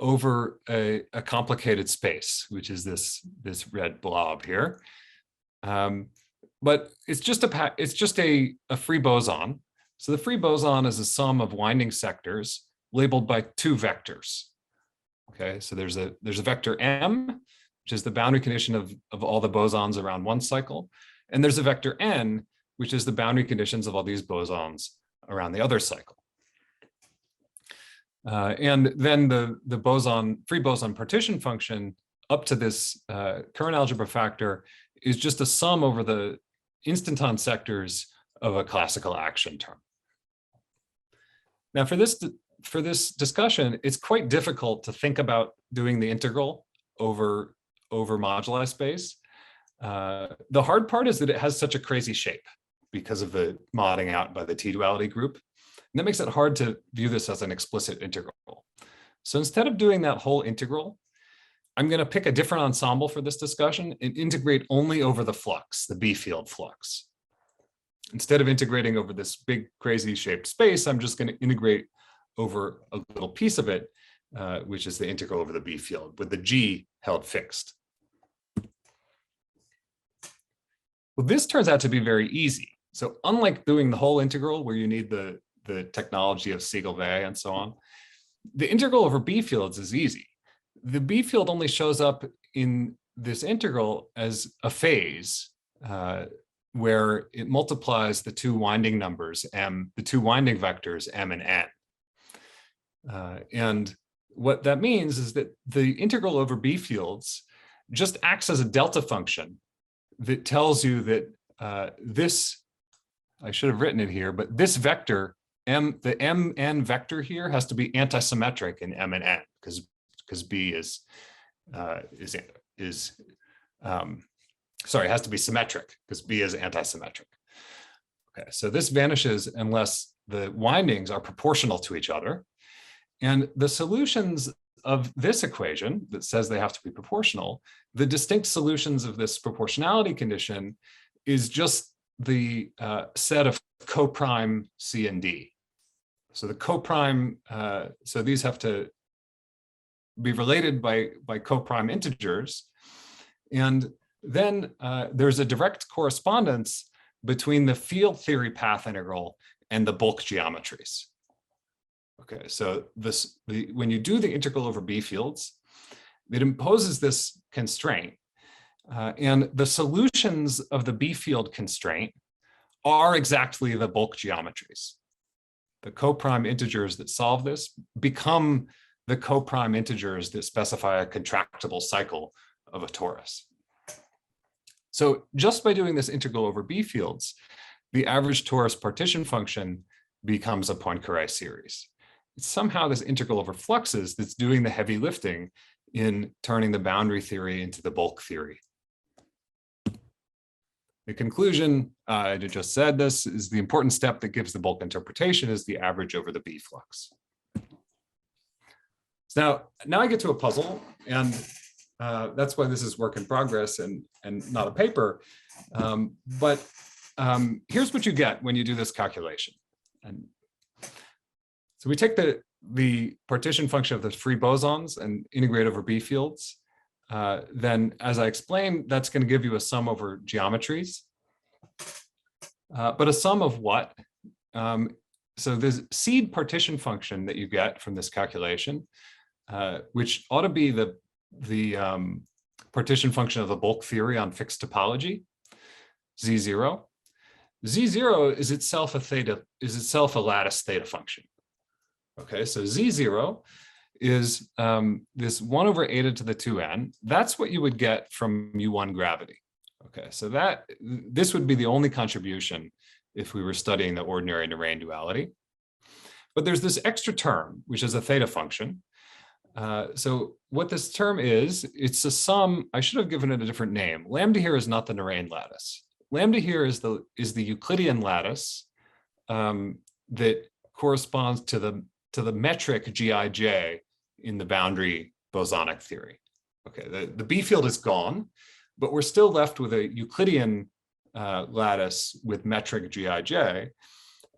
over a complicated space, which is this red blob here. But it's just a free boson. So the free boson is a sum of winding sectors labeled by two vectors. Okay, so there's a vector M, which is the boundary condition of all the bosons around one cycle, and there's a vector N, which is the boundary conditions of all these bosons around the other cycle. And then the free boson partition function up to this current algebra factor is just a sum over the instanton sectors of a classical action term. Now for this discussion, it's quite difficult to think about doing the integral over moduli space. The hard part is that it has such a crazy shape because of the modding out by the T-duality group. And that makes it hard to view this as an explicit integral. So instead of doing that whole integral, I'm going to pick a different ensemble for this discussion and integrate only over the flux, the B field flux. Instead of integrating over this big crazy shaped space, I'm just going to integrate over a little piece of it, which is the integral over the B field with the G held fixed. Well, this turns out to be very easy. So unlike doing the whole integral where you need the technology of Siegel-Vey and so on, the integral over B fields is easy. The B field only shows up in this integral as a phase where it multiplies the two winding numbers M, the two winding vectors M and N. And what that means is that the integral over B fields just acts as a delta function that tells you that this, I should have written it here, but this vector, the Mn vector here has to be antisymmetric in M and N because B has to be symmetric because B is antisymmetric. Okay, so this vanishes unless the windings are proportional to each other. And the solutions of this equation that says they have to be proportional, the distinct solutions of this proportionality condition is just the set of coprime C and D. So the coprime, so these have to be related by coprime integers. And then there's a direct correspondence between the field theory path integral and the bulk geometries. Okay, so when you do the integral over B fields, it imposes this constraint. And the solutions of the B field constraint are exactly the bulk geometries. The coprime integers that solve this become the coprime integers that specify a contractible cycle of a torus. So just by doing this integral over B fields, the average torus partition function becomes a Poincare series. It's somehow this integral over fluxes that's doing the heavy lifting in turning the boundary theory into the bulk theory. The conclusion, I just said this, is the important step that gives the bulk interpretation is the average over the B flux. So now I get to a puzzle, and that's why this is work in progress and not a paper. But here's what you get when you do this calculation. And so we take the partition function of the free bosons and integrate over B fields. Then, as I explained, that's going to give you a sum over geometries. But a sum of what? So there's seed partition function that you get from this calculation, which ought to be the partition function of the bulk theory on fixed topology, Z0. Z0 is itself a lattice theta function. Okay, so Z0 is this 1 over eta to the 2n. That's what you would get from U1 gravity. Okay, so this would be the only contribution if we were studying the ordinary Narain duality. But there's this extra term, which is a theta function. So what this term is, it's a sum. I should have given it a different name. Lambda here is not the Narain lattice. Lambda here is the Euclidean lattice that corresponds to the metric Gij in the boundary bosonic theory. Okay, the B field is gone, but we're still left with a Euclidean lattice with metric Gij,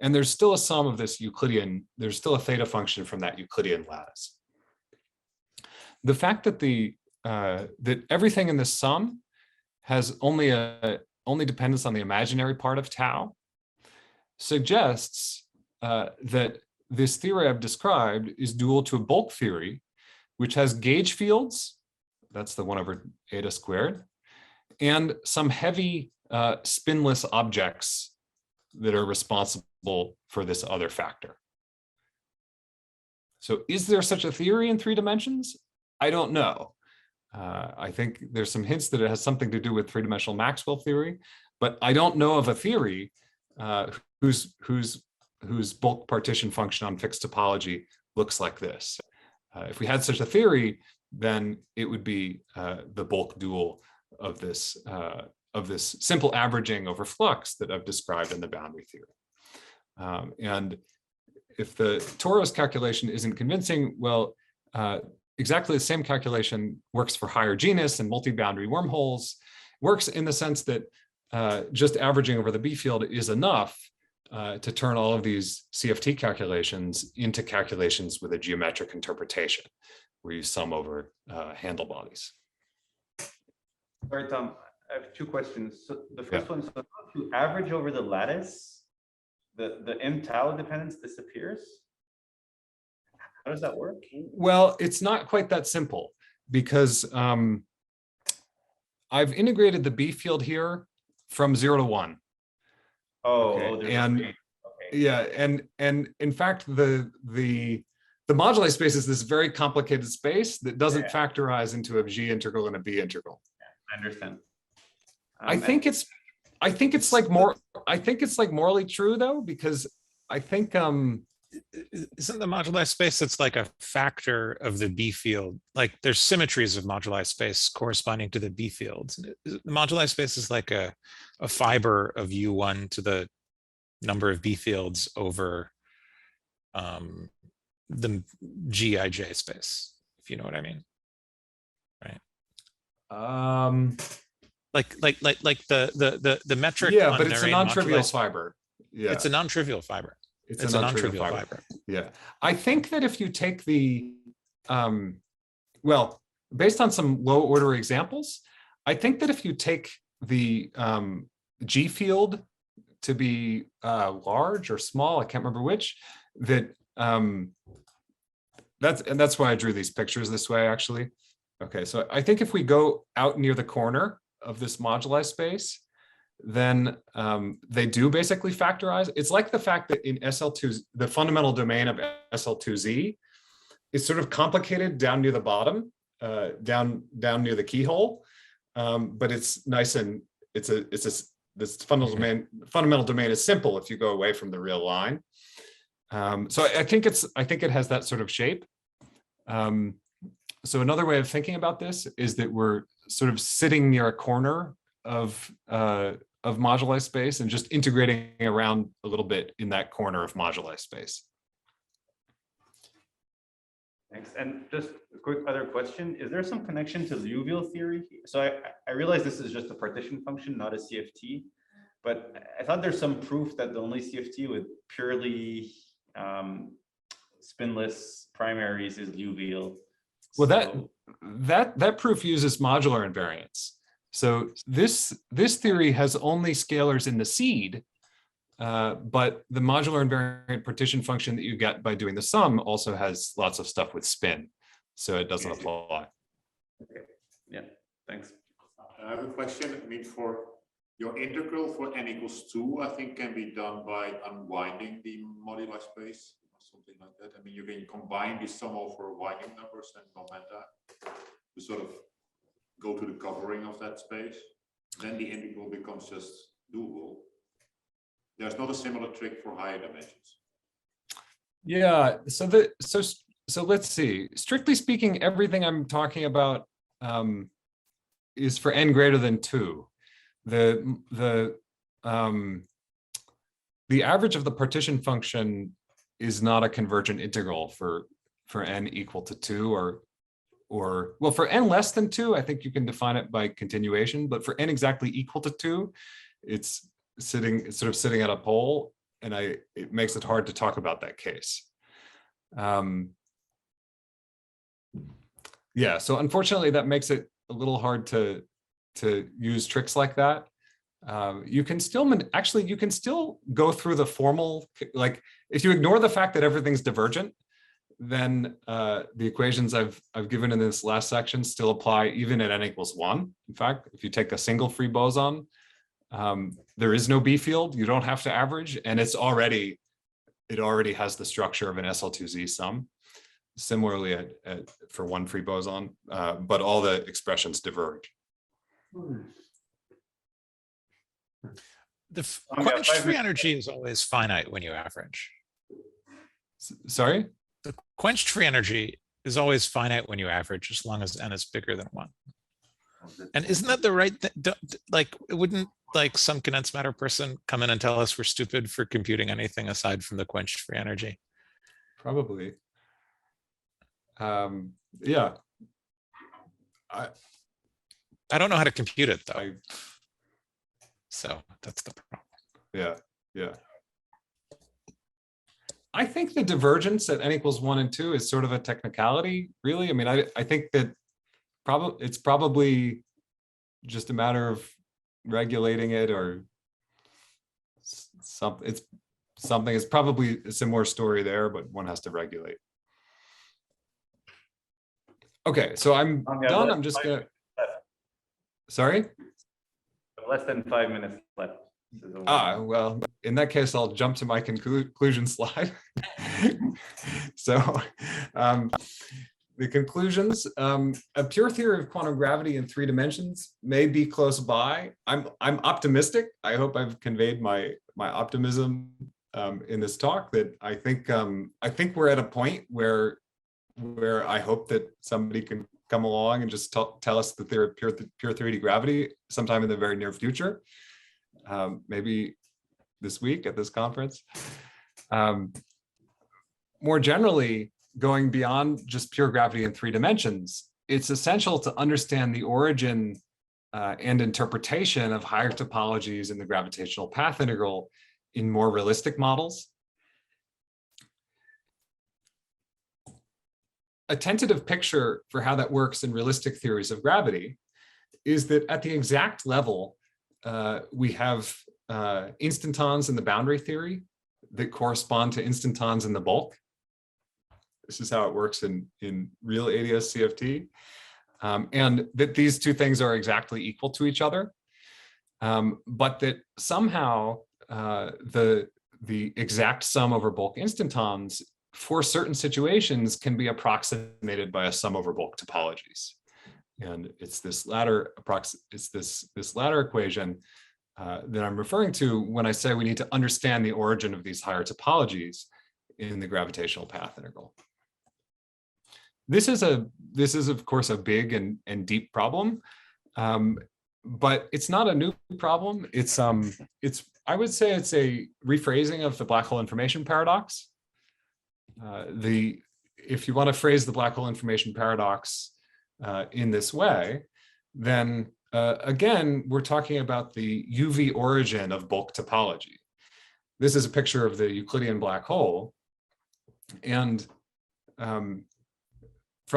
and there's still a sum of this Euclidean. There's still a theta function from that Euclidean lattice. The fact that that everything in this sum has only dependence on the imaginary part of tau suggests that this theory I've described is dual to a bulk theory, which has gauge fields, that's the 1 over eta squared, and some heavy spinless objects that are responsible for this other factor. So is there such a theory in 3 dimensions? I don't know. I think there's some hints that it has something to do with 3-dimensional Maxwell theory, but I don't know of a theory whose bulk partition function on fixed topology looks like this. If we had such a theory, then it would be the bulk dual of this simple averaging over flux that I've described in the boundary theory. And if the Taurus calculation isn't convincing, well, exactly the same calculation works for higher genus and multi-boundary wormholes. Works in the sense that just averaging over the B field is enough to turn all of these CFT calculations into calculations with a geometric interpretation, where you sum over handle bodies. Sorry, Tom, I have 2 questions. So the first one is, so if you average over the lattice, the M tau dependence disappears? How does that work? Well, it's not quite that simple, because I've integrated the B field here from 0 to 1. Okay. And yeah, and in fact, the moduli space is this very complicated space that doesn't factorize into a G integral and a B integral. I understand. I think it's like morally true though, because I think isn't the moduli space, it's like a factor of the B field. Like there's symmetries of moduli space corresponding to the B fields. The moduli space is like a fiber of U1 to the number of B fields over the Gij space, if you know what I mean, right? Like the metric. Yeah, but it's a non-trivial fiber. Yeah, it's a non-trivial fiber. It's a non-trivial fiber. Yeah, I think that if you take the, well, based on some low order examples, I think that if you take the G field to be large or small, I can't remember which, that that's why I drew these pictures this way, actually. Okay, so I think if we go out near the corner of this moduli space, then they do basically factorize. It's like the fact that in SL2, the fundamental domain of SL2Z is sort of complicated down near the bottom, down near the keyhole, but it's nice and this fundamental domain is simple if you go away from the real line. So I think it has that sort of shape. So another way of thinking about this is that we're sort of sitting near a corner of moduli space and just integrating around a little bit in that corner of moduli space. Thanks. And just a quick other question. Is there some connection to Liouville theory? So I realize this is just a partition function, not a CFT, but I thought there's some proof that the only CFT with purely spinless primaries is Liouville. Well, So- that proof uses modular invariance. So this theory has only scalars in the seed, but the modular invariant partition function that you get by doing the sum also has lots of stuff with spin, so it doesn't apply. Okay. Yeah, thanks. I have a question. I mean, for your integral for n equals 2, I think can be done by unwinding the moduli space or something like that. I mean, you can combine the sum over winding numbers and momenta to sort of go to the covering of that space. Then the integral becomes just doable. There's not a similar trick for higher dimensions. Yeah, so let's see. Strictly speaking, everything I'm talking about is for n greater than 2. The average of the partition function is not a convergent integral for n equal to 2 or well, for n less than 2, I think you can define it by continuation, but for n exactly equal to 2, it's sort of sitting at a pole, and it makes it hard to talk about that case. Yeah, so unfortunately that makes it a little hard to use tricks like that. You can still you can still go through the formal, like if you ignore the fact that everything's divergent, then the equations I've given in this last section still apply even at n equals 1. In fact, if you take a single free boson, there is no B field, you don't have to average, and it already has the structure of an SL2Z sum. Similarly for one free boson, but all the expressions diverge. The quenched free energy is always finite when you average. Sorry? The quenched free energy is always finite when you average, as long as n is bigger than 1. And isn't that the right thing? Like, wouldn't like some condensed matter person come in and tell us we're stupid for computing anything aside from the quenched free energy? Probably. Yeah. I don't know how to compute it though. So that's the problem. Yeah. I think the divergence at n equals 1 and 2 is sort of a technicality, really. I mean, I think that it's probably just a matter of regulating it or something. It's probably a similar story there, but one has to regulate. Okay, so I'm done. I'm just gonna. Sorry? Less than 5 minutes left. Well, in that case, I'll jump to my conclusion slide. So the conclusions, a pure theory of quantum gravity in 3 dimensions may be close by. I'm optimistic. I hope I've conveyed my optimism in this talk, that I think we're at a point where I hope that somebody can come along and just tell us that they're pure 3D gravity sometime in the very near future. Maybe this week at this conference. More generally, going beyond just pure gravity in 3 dimensions, it's essential to understand the origin and interpretation of higher topologies in the gravitational path integral in more realistic models. A tentative picture for how that works in realistic theories of gravity is that at the exact level, we have instantons in the boundary theory that correspond to instantons in the bulk. This is how it works in real ADS CFT. And that these 2 things are exactly equal to each other, but that somehow the exact sum over bulk instantons for certain situations can be approximated by a sum over bulk topologies. And it's this latter this latter equation that I'm referring to when I say we need to understand the origin of these higher topologies in the gravitational path integral. This is of course a big and deep problem, but it's not a new problem. It's I would say it's a rephrasing of the black hole information paradox. If you want to phrase the black hole information paradox in this way, then again, we're talking about the UV origin of bulk topology. This is a picture of the Euclidean black hole. And from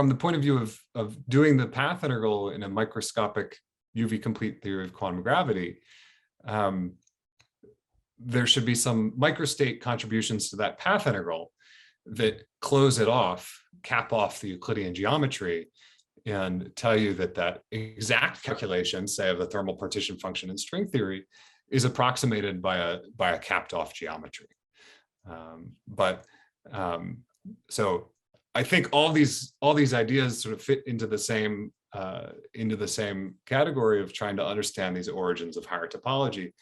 the point of view of doing the path integral in a microscopic UV complete theory of quantum gravity, there should be some microstate contributions to that path integral that close it off, cap off the Euclidean geometry, and tell you that that exact calculation, say of the thermal partition function in string theory, is approximated by a capped off geometry. So I think all these ideas sort of fit into the same category of trying to understand these origins of higher topology,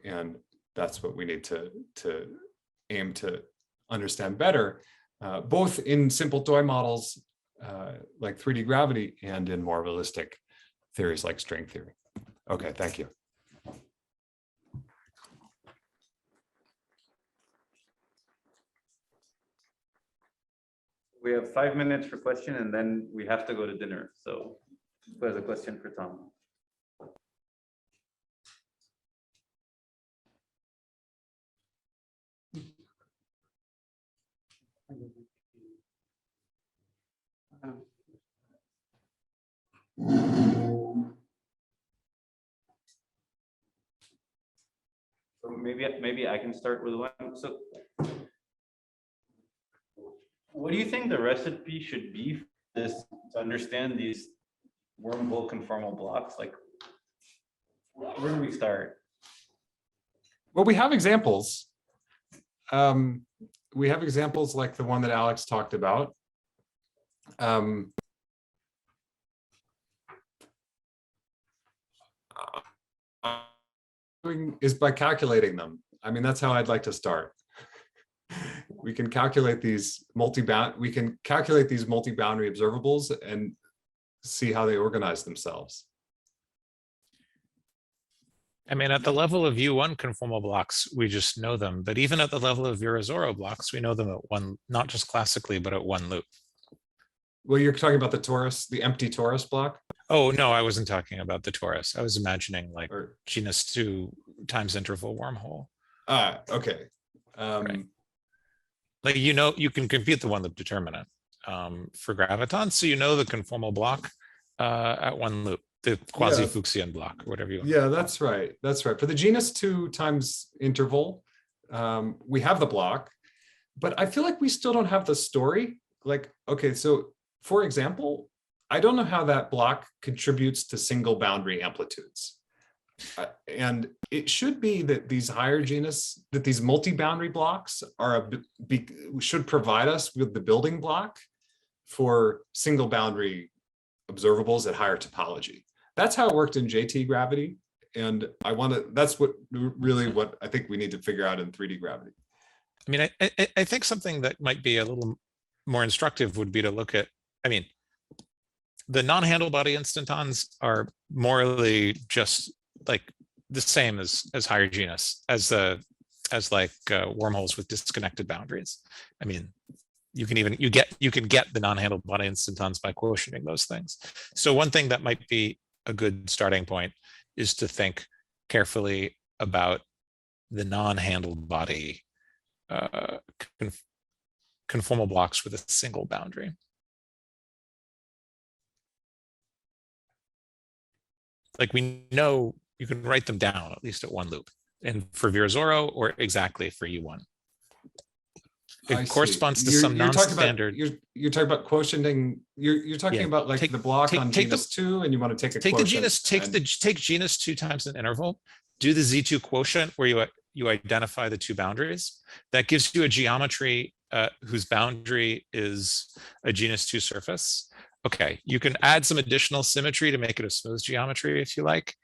and that's what we need to aim to understand better, both in simple toy models like 3D gravity and in more realistic theories like string theory. Okay, thank you. We have 5 minutes for question and then we have to go to dinner. So who has a question for Tom? So maybe I can start with one. So what do you think the recipe should be for this to understand these wormhole conformal blocks? Like, where do we start? Well, we have examples. We have examples like the one that Alex talked about. Is by calculating them. I mean, that's how I'd like to start. We can calculate these multi-boundary observables and see how they organize themselves. I mean, at the level of U1 conformal blocks, we just know them. But even at the level of Virasoro blocks, we know them at one, not just classically, but at one loop. Well, you're talking about the Taurus, the empty Taurus block? Oh, no, I wasn't talking about the Taurus. I was imagining like genus 2 times interval wormhole. Okay. Right. Like, you know, you can compute the one loop determinant for gravitons. So you know the conformal block at one loop, the quasi-Fuchsian block, or whatever you want. Yeah, that's right. That's right. For the genus 2 times interval, we have the block, but I feel like we still don't have the story. Like, okay, so for example, I don't know how that block contributes to single boundary amplitudes. And it should be that these higher genus, that these multi-boundary blocks are should provide us with the building block for single boundary observables at higher topology. That's how it worked in JT gravity. And that's what I think we need to figure out in 3D gravity. I mean, I think something that might be a little more instructive would be to look at, I mean, the non-handle-body instantons are morally just like the same as higher genus, as like wormholes with disconnected boundaries. I mean, you can get the non-handle-body instantons by quotienting those things. So one thing that might be a good starting point is to think carefully about the non-handled body conformal blocks with a single boundary. Like, we know you can write them down at least at one loop, and for Virasoro or exactly for U1. It corresponds to some non-standard. You're talking about quotienting. You're talking about like the block on genus 2, and you want to take the genus. Take genus 2 times an interval. Do the Z2 quotient where you identify the two boundaries. That gives you a geometry whose boundary is a genus 2 surface. okay, you can add some additional symmetry to make it a smooth geometry if you like.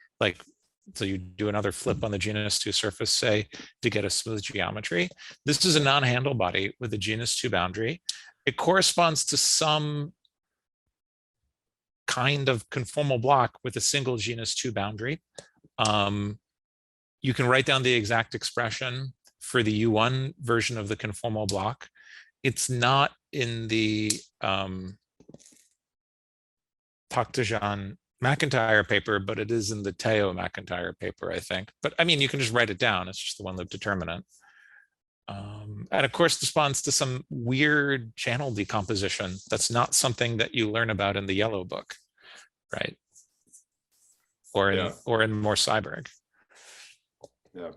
So you do another flip on the genus 2 surface, say, to get a smooth geometry. This is a non-handle body with a genus 2 boundary. It corresponds to some kind of conformal block with a single genus 2 boundary. You can write down the exact expression for the U1 version of the conformal block. It's not in the Takhtajan McIntyre paper, but it is in the Teo McIntyre paper, I think. But I mean, you can just write it down. It's just the one loop determinant. And it corresponds to some weird channel decomposition. That's not something that you learn about in the yellow book, right? Or in Morse Seiberg. Yeah.